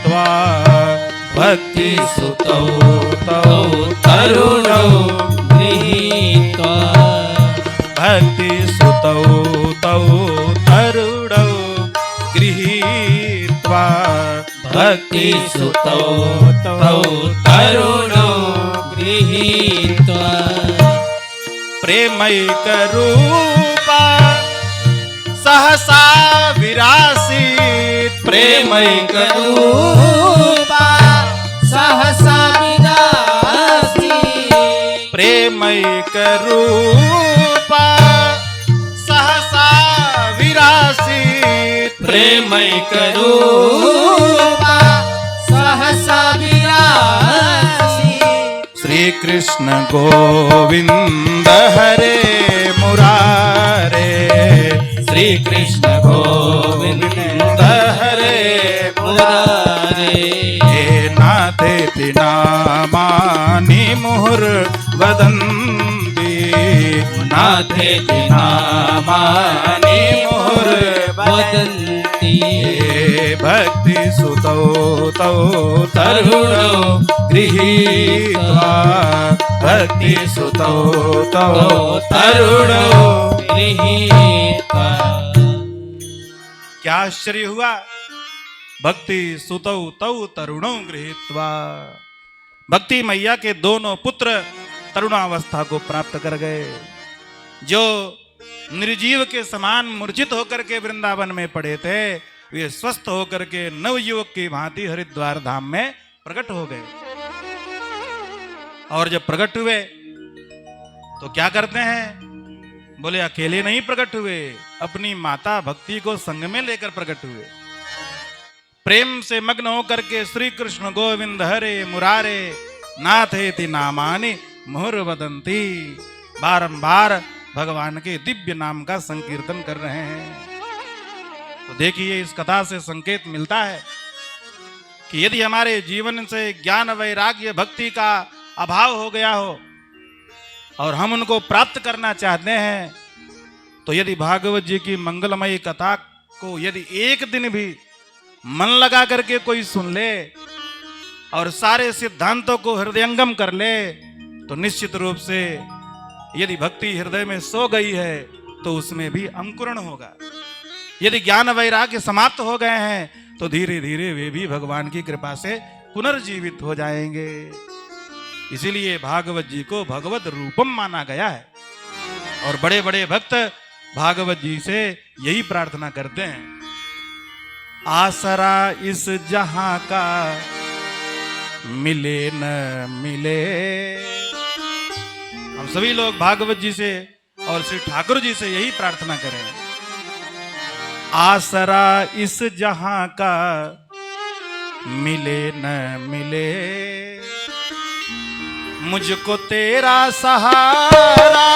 गृहीत्वा भक्ति सुतौ तौ तरुणौ गृहीत्वा भक्ति सुतौ तौ तरुणौ गृहीत्वा भक्ति सुतौ तौ तरुणौ गृहीत्वा प्रेमैकरूपा सहसा विरासीत् प्रेमैकरूपा सहसा विरासीत् प्रेमैकरूपा सहसा विरासीत् प्रेमैकरूपा सहसा विरासीत् श्री कृष्ण गोविंद हरे मुरारे श्री कृष्ण गोविंद हरे मुरारे हे नाथेति नामानि मुहुर्वदन्ति नाथेति नामानि मुहुर्वदन्ति हे भक्ति सुतौ तौ तरुणौ गृहीत्वा भक्ति सुतौ तौ तरुणौ गृहीत्वा। क्या आश्चर्य हुआ, भक्ति सुतौ तौ तरुणौ गृहीत्वा। भक्ति मैया के दोनों पुत्र तरुणावस्था को प्राप्त कर गए। जो निर्जीव के समान मूर्छित होकर के वृंदावन में पड़े थे, वे स्वस्थ होकर के नवयुवक की भांति हरिद्वार धाम में प्रकट हो गए। और जब प्रकट हुए तो क्या करते हैं, बोले अकेले नहीं प्रकट हुए, अपनी माता भक्ति को संग में लेकर प्रकट हुए। प्रेम से मग्न होकर के श्री कृष्ण गोविंद हरे मुरारे नाथेति नामानि मुहुर्वदन्ति, बारंबार भगवान के दिव्य नाम का संकीर्तन कर रहे हैं। तो देखिए, इस कथा से संकेत मिलता है कि यदि हमारे जीवन से ज्ञान वैराग्य भक्ति का अभाव हो गया हो और हम उनको प्राप्त करना चाहते हैं, तो यदि भागवत जी की मंगलमयी कथा को यदि एक दिन भी मन लगा करके कोई सुन ले और सारे सिद्धांतों को हृदयंगम कर ले, तो निश्चित रूप से यदि भक्ति हृदय में सो गई है तो उसमें भी अंकुरण होगा। यदि ज्ञान वैराग्य समाप्त हो गए हैं तो धीरे धीरे वे भी भगवान की कृपा से पुनर्जीवित हो जाएंगे। इसीलिए भागवत जी को भगवत रूपम माना गया है और बड़े बड़े भक्त भागवत जी से यही प्रार्थना करते हैं, आसरा इस जहां का मिले न मिले। हम सभी लोग भागवत जी से और श्री ठाकुर जी से यही प्रार्थना करें, आसरा इस जहां का मिले न मिले, मुझको तेरा सहारा